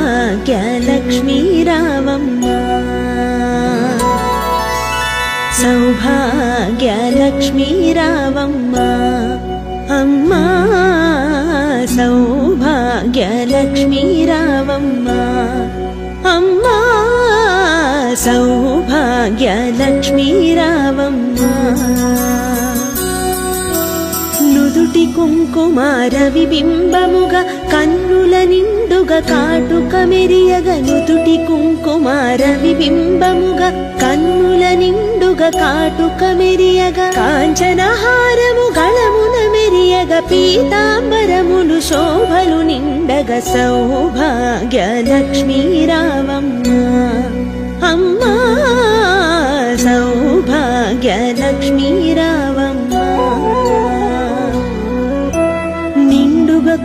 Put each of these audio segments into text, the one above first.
सौभाग्यलक्ष्मी रावम्मा सौभाग्यलक्ष्मी रावम्मा अम्मा सौभाग्यलक्ष्मी रावम्मा अम्मा सौभाग्यलक्ष्मी रावम्मा నుదుటి కుంకుమార విబింబముగ కన్నుల నిండుగ కాటుక మెరియగ నుదుటి కుంకుమార విబింబముగ కన్నుల నిండుగ కాటుక మెరియగ కాంచనహారము గళమున మెరియగ పీతాంబరములు శోభలు నిండగ సౌభాగ్యలక్ష్మీ రావమ్మ అమ్మా సౌభాగ్యలక్ష్మీ రావమ్మ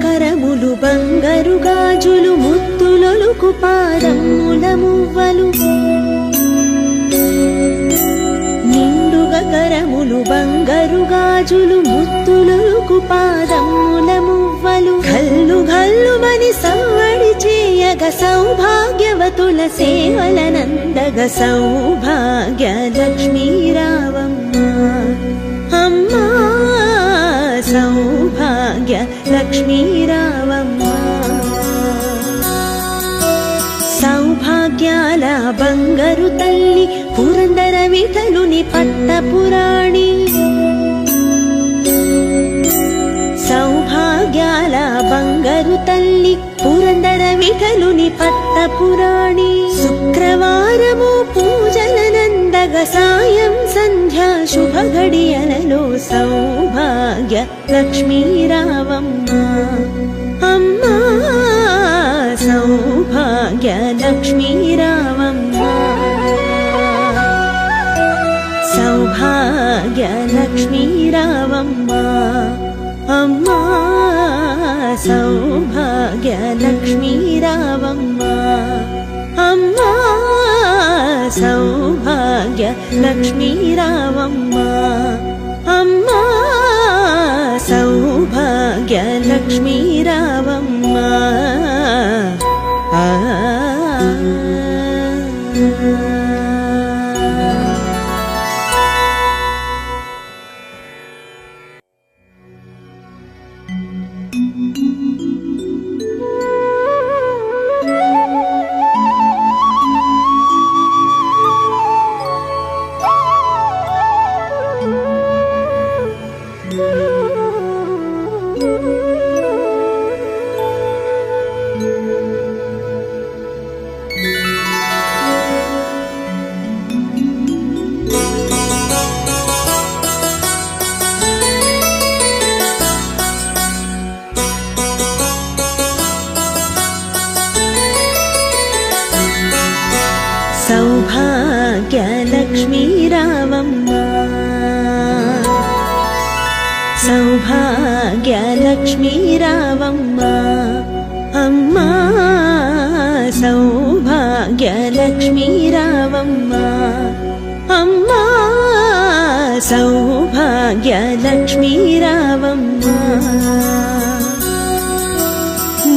కరములు బంగారు గాజులు ముత్తులొలుకు పాదముల మువ్వలు నిండుగా కరములు బంగారు గాజులు ముత్తులొలుకు పాదముల మువ్వలు గల్లు గల్లుమని సవ్వడి చేయగ సౌభాగ్యవతుల సేవలనందగ సౌభాగ్యలక్ష్మీ రావమ్మ అమ్మా సౌభాగ్యలక్ష్మీ రావమ్మ సౌభాగ్యాల బంగారు తల్లి పురందర విఠలుని పట్టపురాణి సౌభాగ్యాల బంగారు తల్లి పురందర విఠలుని పట్టపురాణి శుక్రవారము పూజలనందగ సాయం సంధ్యా శుభ గడియలలో సౌభాగ్య లక్ష్మీ రావమ్మ అమ్మా సౌభాగ్య లక్ష్మీ రావమ్మ సౌభాగ్య లక్ష్మీ రావమ్మ అమ్మా సౌభాగ్య లక్ష్మీ రావమ్మ అమ్మా సౌభాగ్య లక్ష్మీ రావమ్మ అమ్మా సౌభాగ్య లక్ష్మీ రావమ్మ సౌభాగ్యలక్ష్మీ రావమ్మ సౌభాగ్యలక్ష్మీ రావమ్మ అమ్మా సౌభాగ్యలక్ష్మీ రావమ్మ అమ్మా సౌభాగ్యలక్ష్మీ రావమ్మ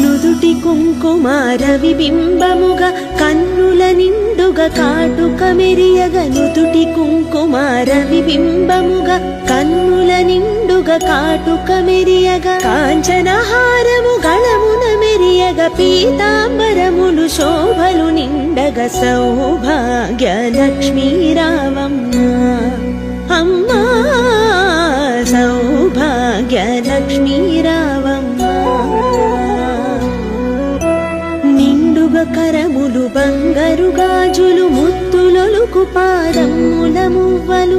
నుదుటి కుంకుమార విబింబముగ కన్నుల నిండుగ కాటుక మెరియగ నుదుటి కుంకుమార విబింబముగ కన్నుల నిండుగ కాటుక మెరియగ కాంచనహారము గళమున మెరియగ పీతాంబరములు శోభలు నిండగ సౌభాగ్యలక్ష్మీ రావమ్మ అమ్మా సౌభాగ్యలక్ష్మీ రావమ్మ కరములు బంగారు గాజులు ముత్తులొలుకు పాదముల మువ్వలు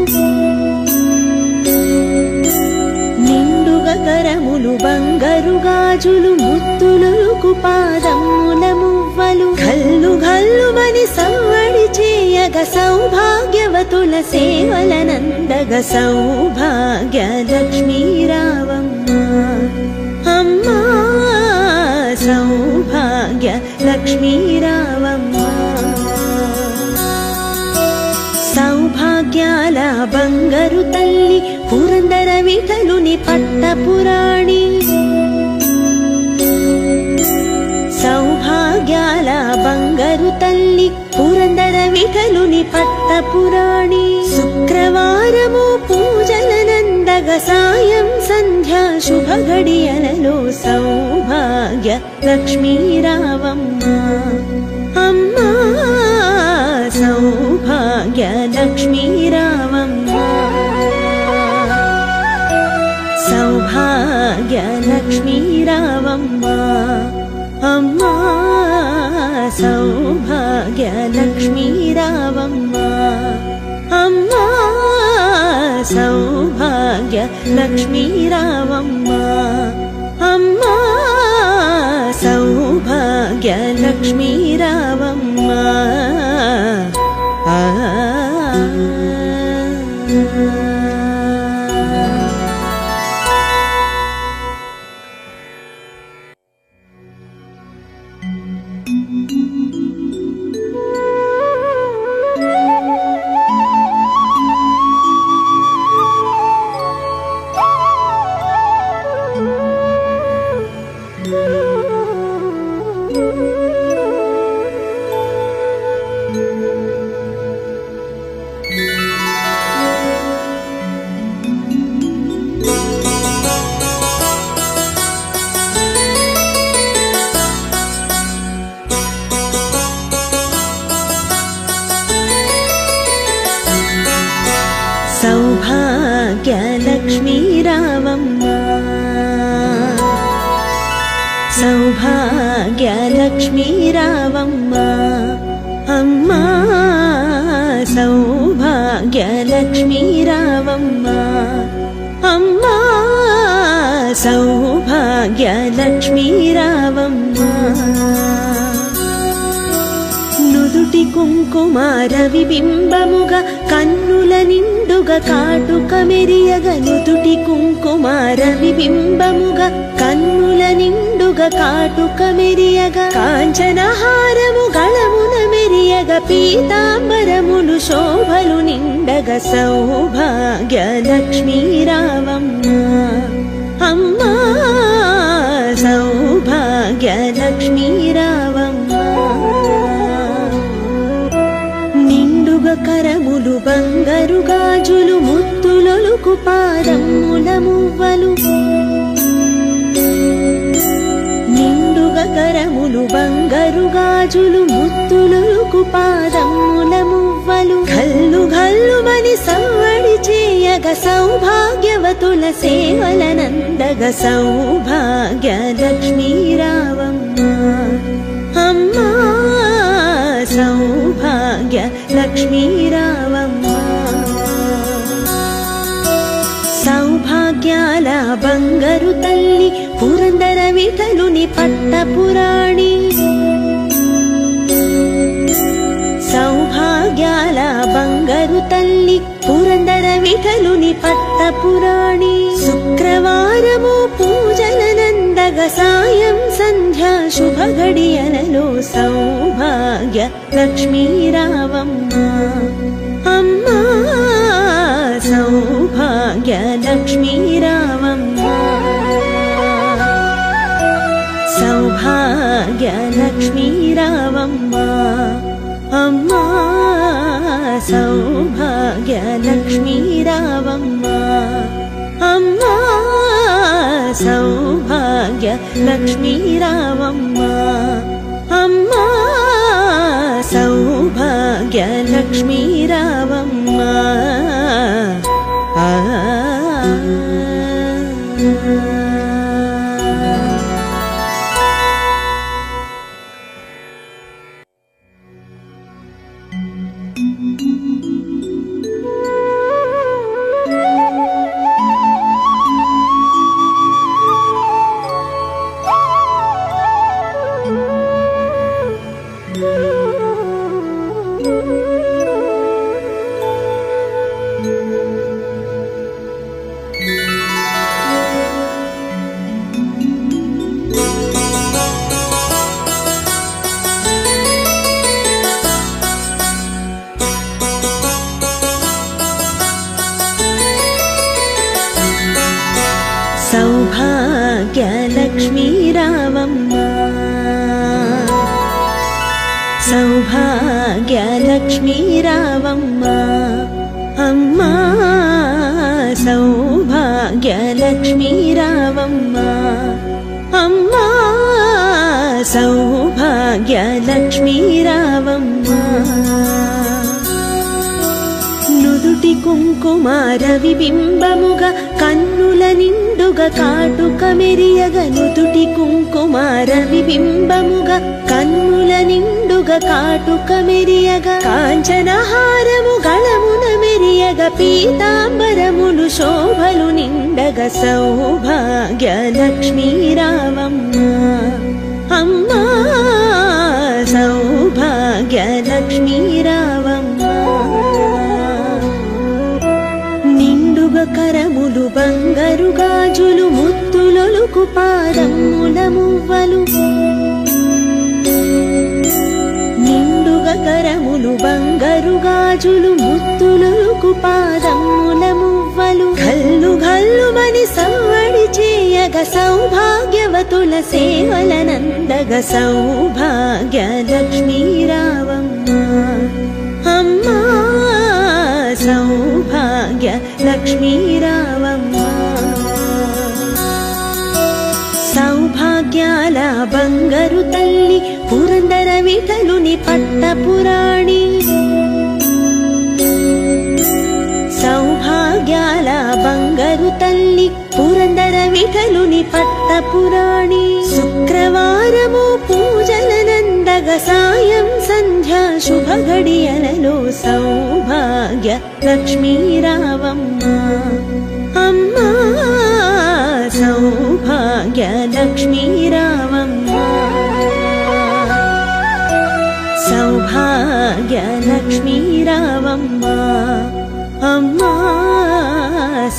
నిండుగా కరములు బంగారు గాజులు ముత్తులొలుకు పాదముల మువ్వలు గల్లు గల్లుమని సవ్వడి చేయగ చేయగ సౌభాగ్యవతుల సేవలనందగ సౌభాగ్య లక్ష్మీ రావమ్మ అమ్మా సౌభాగ్య లక్ష్మీ రావమ్మ సౌభాగ్యాల బంగారు తల్లి పురందర విఠలుని పట్టపురాణి సౌభాగ్యాల బంగారు తల్లి పురందర విఠలుని పట్టపురాణి శుక్రవారము పూజలనందగ సాయం సంధ్యా శుభ గడియలలో సౌభాగ్య లక్ష్మీ రావమ్మ అమ్మా సౌభాగ్య లక్ష్మీ రావమ్మ సౌభాగ్య లక్ష్మీ రావమ్మ అమ్మా సౌభాగ్య లక్ష్మీ రావమ్మ అమ్మా సౌభాగ్య లక్ష్మీ రావమ్మ అమ్మా సౌభాగ్య లక్ష్మీ రావమ్మ సౌభాగ్య లక్ష్మీ రావమ్మ సౌభాగ్య లక్ష్మీ రావమ్మ అమ్మా సౌభాగ్య లక్ష్మీ రావమ్మ అమ్మా సౌభాగ్య లక్ష్మీ రావమ్మ నుదుటి కుంకుమార విబింబముగా కన్నుల నిండుగా కాటుక మెరియగ నుదుటి కుంకుమార విబింబముగా కన్నుల నిండుగా కాటుక మెరియగ కాంచనహారము గళమున మెరియగ పీతాంబరములు శోభలు నిండగ సౌభాగ్య లక్ష్మీ రావమ్మ అమ్మా సౌభాగ్య లక్ష్మీ రావమ్మ కరములు బంగారు గాజులు ముత్తులొలుకు పాదముల మువ్వలు నిండుగా కరములు బంగారు గాజులు ముత్తులొలుకు పాదముల మువ్వలు గల్లు గల్లుమని సవ్వడి చేయగ సౌభాగ్యవతుల సేవలనందగ సౌభాగ్య లక్ష్మీ రావమ్మ అమ్మా సౌభాగ్య లక్ష్మీ రావమ్మ సౌభాగ్యాల బంగారు తల్లి పురందర విఠలుని పట్టపురాణి సౌభాగ్యాల బంగారు తల్లి పురందర విఠలుని పట్టపురాణి శుక్రవారము పూజలనందగ సాయం సంధ్యా శుభ గడియలలో సౌభాగ్య లక్ష్మీ రావమ్మ అమ్మా సౌభాగ్య లక్ష్మీ రావమ్మ సౌభాగ్య లక్ష్మీ రావమ్మ అమ్మా సౌభాగ్య లక్ష్మీ రావమ్మ అమ్మా సౌభాగ్య లక్ష్మీ రావమ్మ అమ్మా సౌభాగ్య లక్ష్మీ రావమ్మ భాగ్యలక్ష్మీ రావమ్మా అమ్మా సౌభాగ్యలక్ష్మీ రావమ్మా అమ్మా సౌభాగ్యలక్ష్మీ రావమ్మా నుదుటి కుంకుమార విబింబముగా కన్నుల నిండుగా కాటుక మెరియగ నుదుటి కుంకుమార విబింబముగా కన్నుల నిండుగా కాటుక మెరియగ కాంచనహారము గళమున మెరియగ పీతాంబరములు శోభలు నిండగ సౌభాగ్యలక్ష్మీ రావమ్మా అమ్మా సౌభాగ్యలక్ష్మీ రావమ్మా కరములు బంగారు గాజులు ముత్తులొలుకు పాదముల మువ్వలు నిండుగా కరములు బంగారు గాజులు ముత్తులొలుకు పాదముల మువ్వలు గల్లు గల్లుమని సవ్వడి చేయగ సౌభాగ్యవతుల సేవలనందగ సౌభాగ్యలక్ష్మీ రావమ్మా అమ్మా సౌభాగ్యలక్ష్మీ రావమ్మా సౌభాగ్యాల బంగారు తల్లి పురందర విఠలుని పట్టపురాణి సౌభాగ్యాల బంగారు తల్లి పురందర విఠలుని పట్టపురాణి శుక్రవారము పూజలనందగ సాయం సంధ్యా శుభ గడియలలో సౌభాగ్యలక్ష్మీ రావమ్మా అమ్మా సౌభాగ్యలక్ష్మీ రావమ్మా సౌభాగ్యలక్ష్మీ రావమ్మా అమ్మా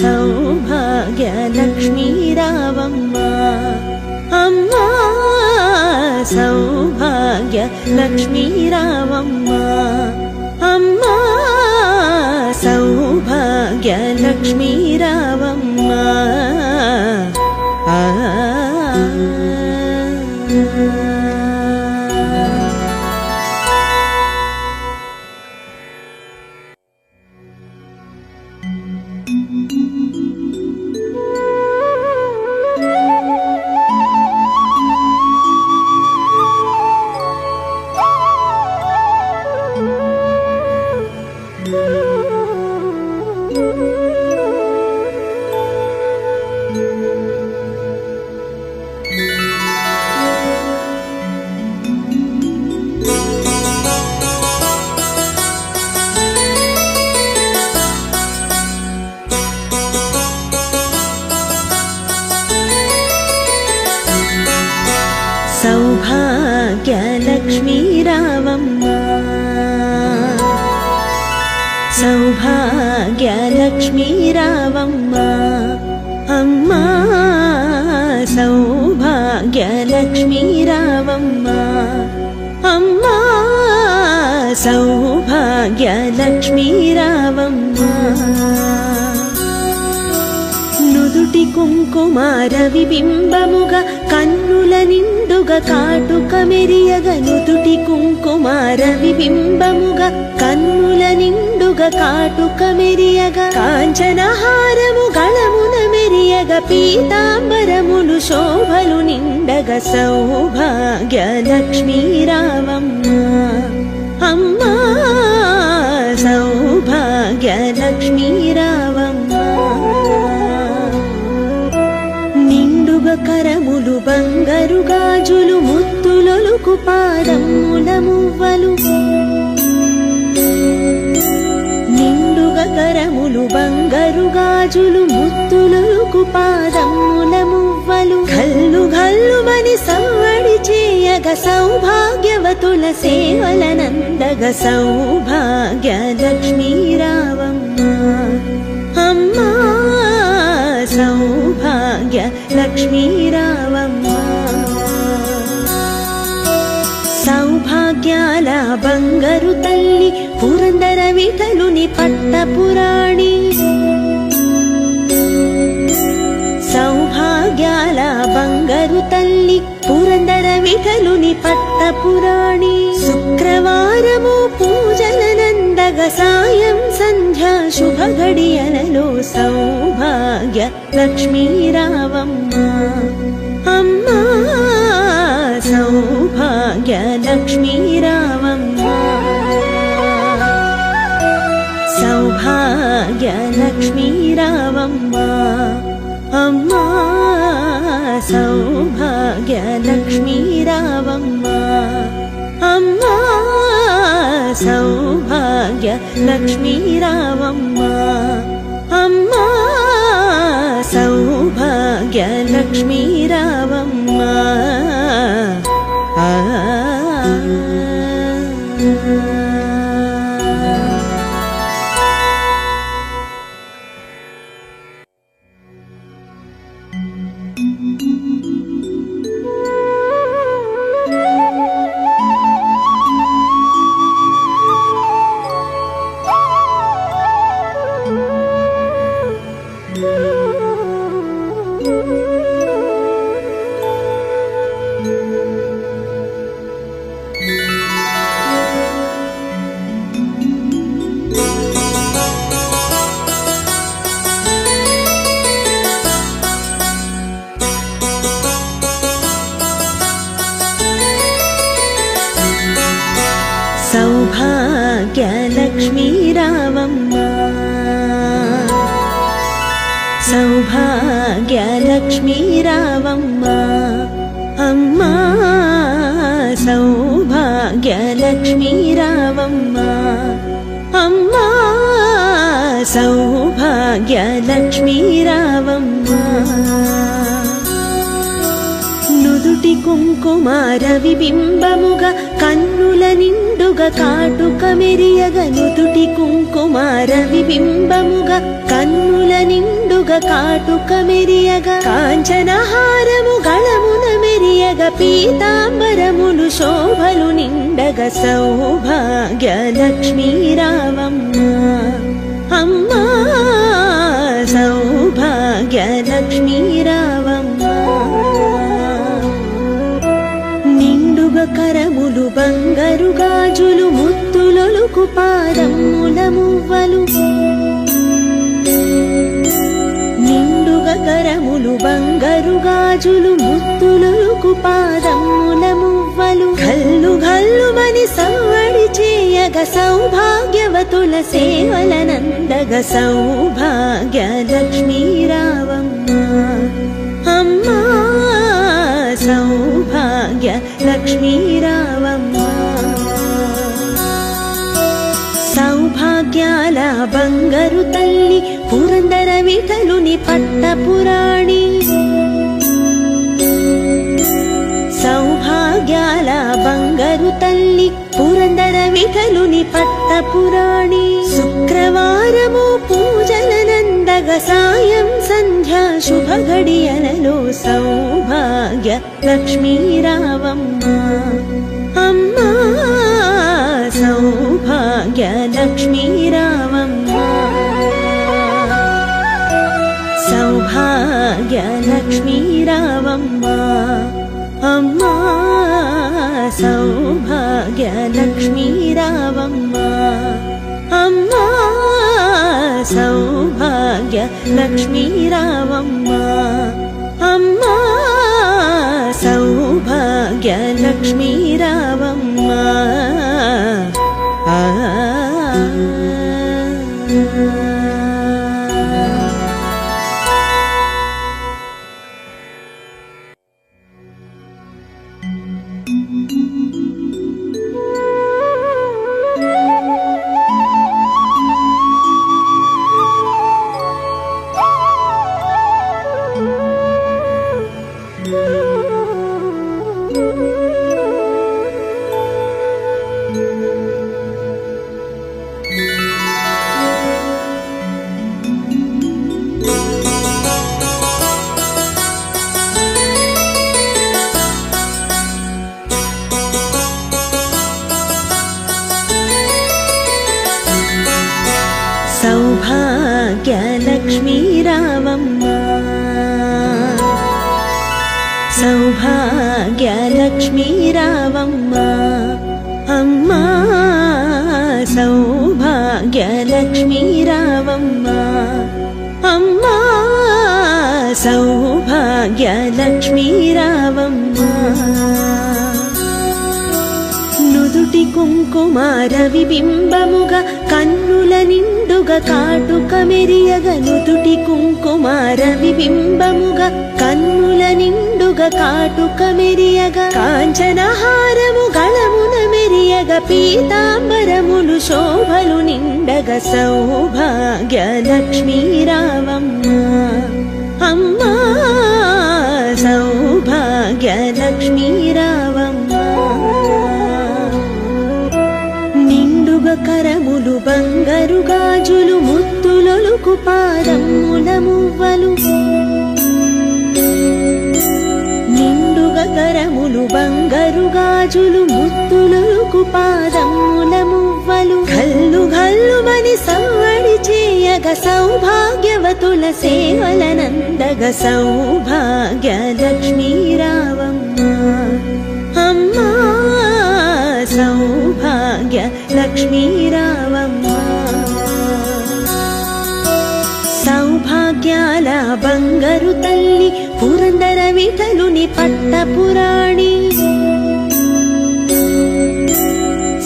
సౌభాగ్యలక్ష్మీ రావమ్మా అమ్మా సౌభాగ్యలక్ష్మీ రావమ్మా అమ్మా సౌభాగ్యలక్ష్మీ రావమ్మా సౌభాగ్యలక్ష్మీ రావమ్మా సౌభాగ్యలక్ష్మీ రావమ్మా అమ్మా సౌభాగ్యలక్ష్మీ రావమ్మా అమ్మా సౌభాగ్యలక్ష్మీ రావమ్మా నుదుటి కుంకుమార విబింబముగా కన్నుల నిండుగా కాటుక మెరియగ నుదుటి కుంకుమార విబింబముగా కన్నుల నిండుగా కాటుక మెరియగ కాంచనహారము గళమున మెరియగ పీతాంబరములు శోభలు నిండగ సౌభాగ్యలక్ష్మీ రావమ్మా అమ్మా సౌభాగ్యలక్ష్మీ రావమ్మా కరములు బంగారు గాజులు ముత్తులొలుకు పాదముల మువ్వలు నిండుగా కరములు బంగారు గాజులు ముత్తులొలుకు పాదముల మువ్వలు గల్లు గల్లుమని సవ్వడి చేయగ సౌభాగ్యవతుల సేవలనందగ సౌభాగ్యలక్ష్మీ రావమ్మా అమ్మా సౌభాగ్యలక్ష్మీ రావమ్మా సౌభాగ్యాల బంగారు తల్లి పురందర విఠలుని పట్టపురాణి సౌభాగ్యాల బంగారు తల్లి పురందర విఠలుని పట్టపురాణి శుక్రవారము పూజల సాయం సంధ్యా శుభ ఘడియలలో సౌభాగ్య లక్ష్మీ రావమ్మ అమ్మా సౌభాగ్య లక్ష్మీ రావమ్మ సౌభాగ్య లక్ష్మీ రావమ్మ అమ్మా సౌభాగ్య లక్ష్మీ రావమ్మ అమ్మా సౌభాగ్య లక్ష్మీ రావమ్మ అమ్మా సౌభాగ్య లక్ష్మీ రావమ్మ సౌభాగ్య లక్ష్మీ రావమ్మ సౌభాగ్య లక్ష్మీ రావమ్మ అమ్మా సౌభాగ్య లక్ష్మీ రావమ్మ అమ్మా సౌభాగ్య లక్ష్మీ రావమ్మ నుదుటి కుంకుమార విబింబముగా కన్నుల నిండుగా కాటుక మెరియగ నుదుటి కుంకుమార విబింబముగా కన్నుల నిండుగా కాటుక మెరియగ కాంచనహారము గళమున మెరియగ పీతాంబరములు శోభలు నిండగ సౌభాగ్య లక్ష్మీ రావమ్మ అమ్మా సౌభాగ్య లక్ష్మీ రావమ్మ కరములు బంగారు గాజులు ముత్తులొలుకు పాదముల మువ్వలు నిండుగా కరములు బంగారు గాజులు ముత్తులొలుకు పాదముల మువ్వలు గల్లు గల్లుమని సవ్వడి చేయగ సౌభాగ్యవతుల సేవలనందగ సౌభాగ్య లక్ష్మీ రావమ్మ అమ్మా సౌభాగ్య లక్ష్మీ రావమ్మ సౌభాగ్యాల బంగారు తల్లి పురందర విఠలుని పట్టపురాణి సౌభాగ్యాల బంగారు తల్లి పురందర విఠలుని పట్టపురాణి శుక్రవారము పూజలనందగ సాయం సంధ్యా శుభ ఘడియలలో సౌభాగ్య లక్ష్మీ రావమ్మ అమ్మా సౌభాగ్య లక్ష్మీ రావమ్మ సౌభాగ్య లక్ష్మీ రావమ్మ అమ్మా సౌభాగ్య లక్ష్మీ రావమ్మ అమ్మా సౌభాగ్య లక్ష్మీ రావమ్మ అమ్మా సౌభాగ్య లక్ష్మీ రావమ్మ సౌభాగ్య లక్ష్మీ రావమ్మ సౌభాగ్య లక్ష్మీ రావమ్మ అమ్మా సౌభాగ్య సౌభాగ్య లక్ష్మీ రావమ్మ నుదుటి కుంకుమార విబింబముగా కన్నుల నిండుగా కాటుక మెరియగ నుదుటి కుంకుమార విబింబముగా కన్నుల నిండుగా కాటుక మెరియగ కాంచనహారము గళమున మెరియగ పీతాంబరములు శోభలు నిండగ సౌభాగ్య లక్ష్మీ రావమ్మ అమ్మా సౌభాగ్య లక్ష్మీ రావమ్మ కరములు బంగారు గాజులు ముత్తులొలుకు పాదముల మువ్వలు నిండుగా కరములు బంగారు గాజులు ముత్తులొలుకు పాదముల మువ్వలు గల్లు గల్లుమని సవ్వడి చేయగ సౌభాగ్యవతుల సేవలనందగ సౌభాగ్య లక్ష్మీ రావమ్మ అమ్మా సౌభాగ్య లక్ష్మీ రావమ్మ సౌభాగ్యాల బంగారు తల్లి పురందర విఠలుని పట్టపురాణి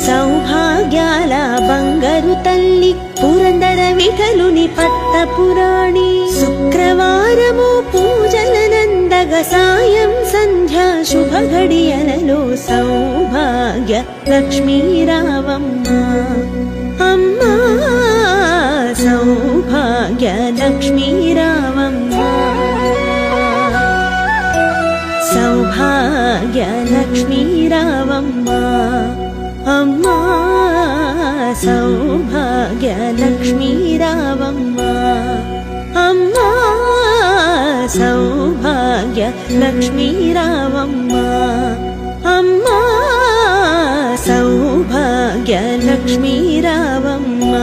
సౌభాగ్యాల బంగారు తల్లి పురందర విఠలుని పట్టపురాణి శుక్రవారము పూజలనందగ సాయం సంధ్యా శుభ ఘడియలలో సౌభాగ్య లక్ష్మీ రావమ్మ అమ్మా సౌభాగ్య లక్ష్మీ రావమ్మ సౌభాగ్య లక్ష్మీ రావమ్మ అమ్మా సౌభాగ్య లక్ష్మీ రావమ్మ అమ్మా సౌభాగ్య లక్ష్మీ రావమ్మ అమ్మా సౌభాగ్య లక్ష్మీ రావమ్మ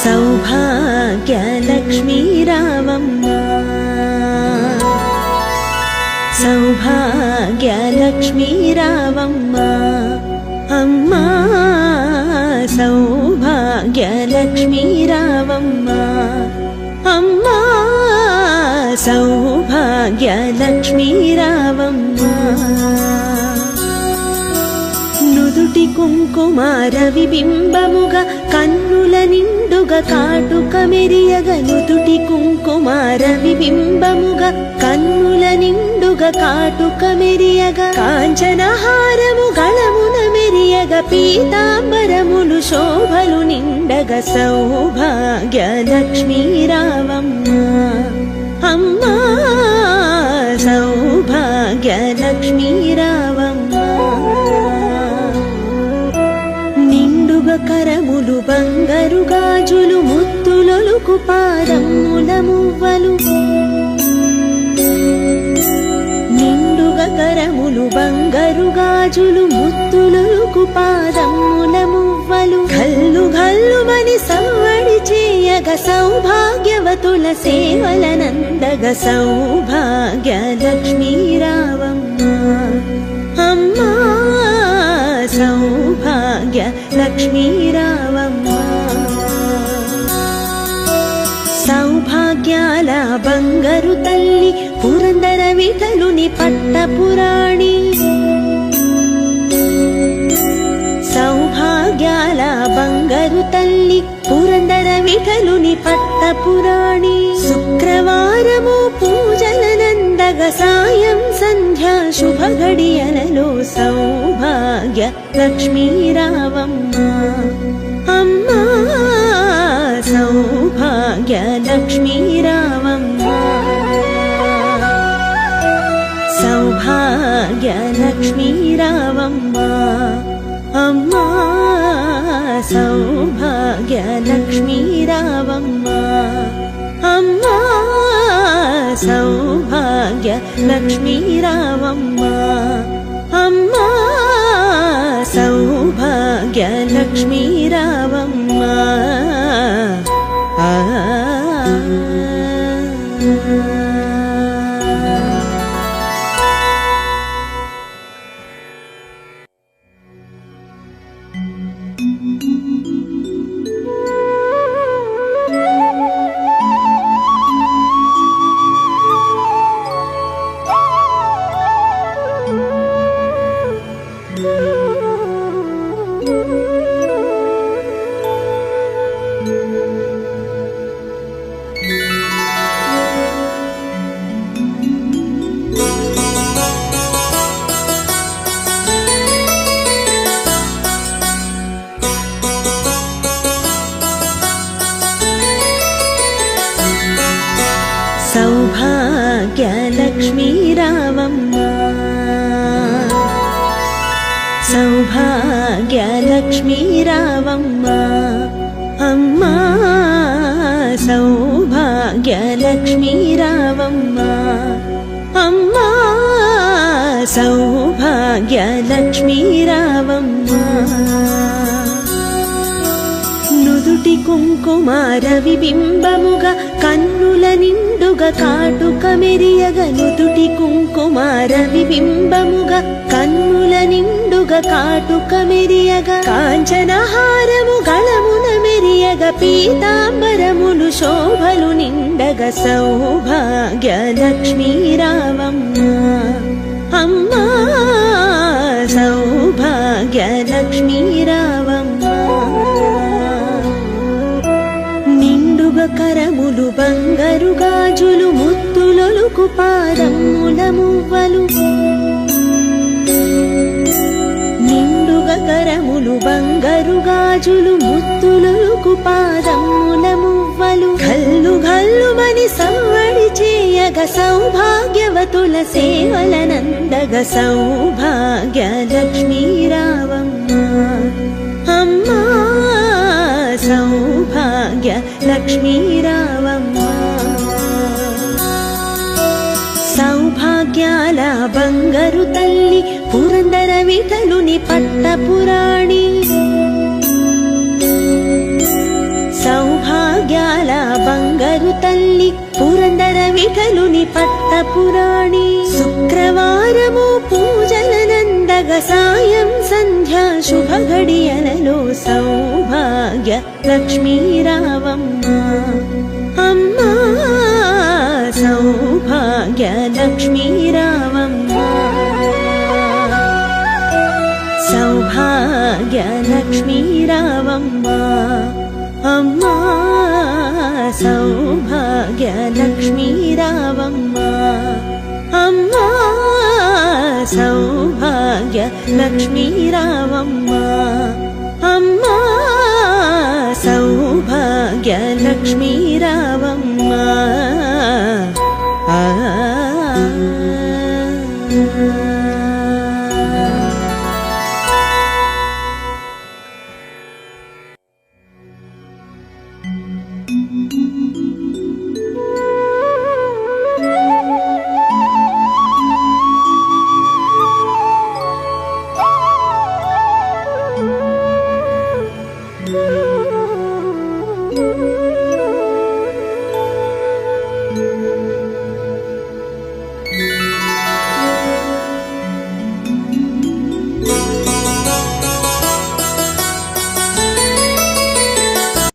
సౌభాగ్య లక్ష్మీ రావమ్మ సౌభాగ్య లక్ష్మీ రావమ్మ అమ్మా సౌభాగ్య లక్ష్మీ రావమ్మ అమ్మా సౌభాగ్య లక్ష్మీ రావమ్మ నుదుటి కుంకుమార విబింబముగా కన్నుల నిండుగా కాటుక మెరియగ నుదుటి కుంకుమార విబింబముగా కన్నుల నిండుగా కాటుక మెరియగ కాంచనహారము గళమున మెరియగ పీతాంబరములు శోభలు నిండగ సౌభాగ్య లక్ష్మీ రావమ్మ అమ్మా సౌభాగ్య లక్ష్మీ రావమ్మ కరములు బంగారు గాజులు ముత్తులొలుకు పాదముల మువ్వలు నిండుగా కరములు బంగారు గాజులు ముత్తులొలుకు పాదముల మువ్వలు గల్లు గల్లుమని సవ్వడి చేయగ సౌభాగ్యవతుల సేవలనందగ సౌభాగ్య లక్ష్మీ రావమ్మ అమ్మా సౌభాగ్య లక్ష్మీ రావమ్మ సౌభాగ్యాల బంగారు తల్లి పురందర విఠలుని పట్టపురాణి సౌభాగ్యాల బంగారు తల్లి పురందర విఠలుని పట్టపురాణి శుక్రవారము పూజలనందగ సాయం సంధ్యా శుభ ఘడియలలో సౌభాగ్య లక్ష్మీ రావమ్మ అమ్మా సౌభాగ్య లక్ష్మీ రావమ్మ అమ్మా సౌభాగ్య లక్ష్మీ రావమ్మ అమ్మా సౌభాగ్య లక్ష్మీ రావమ్మ అమ్మా సౌభాగ్య లక్ష్మీ రావమ్మ సౌభాగ్య లక్ష్మీ రావమ్మ సౌభాగ్య లక్ష్మీ రావమ్మ అమ్మా సౌభాగ్య లక్ష్మీ రావమ్మ అమ్మా సౌభాగ్య లక్ష్మీ రావమ్మ నుదుటి కుంకుమార విబింబముగా కన్నుల నిండుగా కాటుక మెరియగ నుదుటి కుంకుమార విబింబముగా కన్నుల నిండుగా కాటుక మెరియగ కాంచనహారము గళమున మెరియగ పీతాంబరములు శోభలు నిండగ సౌభాగ్య లక్ష్మీ రావమ్మ అమ్మా సౌభాగ్య లక్ష్మీ రావమ్మ కరములు బంగారు గాజులు ముత్తులొలుకు పాదముల మువ్వలు నిండుగా కరములు బంగారు గాజులు ముత్తులొలుకు పాదముల మువ్వలు గల్లు గల్లుమని సవ్వడి చేయగ సౌభాగ్యవతుల సేవలనందగ సౌభాగ్య లక్ష్మీ రావమ్మ అమ్మా సౌభాగ్య లక్ష్మీ రావమ్మ సౌభాగ్యాల బంగారు తల్లి పురందర విఠలుని పట్టపురాణి సౌభాగ్యాల బంగారు తల్లి పురందర విఠలుని పట్టపురాణి శుక్రవారము పూజలనందగ సాయం సంధ్యా శుభ గడియలలో సౌభాగ్య లక్ష్మీ రావమ్మ అమ్మా సౌభాగ్య లక్ష్మీ రావమ్మ సౌభాగ్య లక్ష్మీ రావమ్మ అమ్మా సౌభాగ్య లక్ష్మీ రావమ్మ అమ్మా సౌభాగ్య లక్ష్మీ రావమ్మ అమ్మా సౌభాగ్య లక్ష్మీ రావమ్మ Thank you.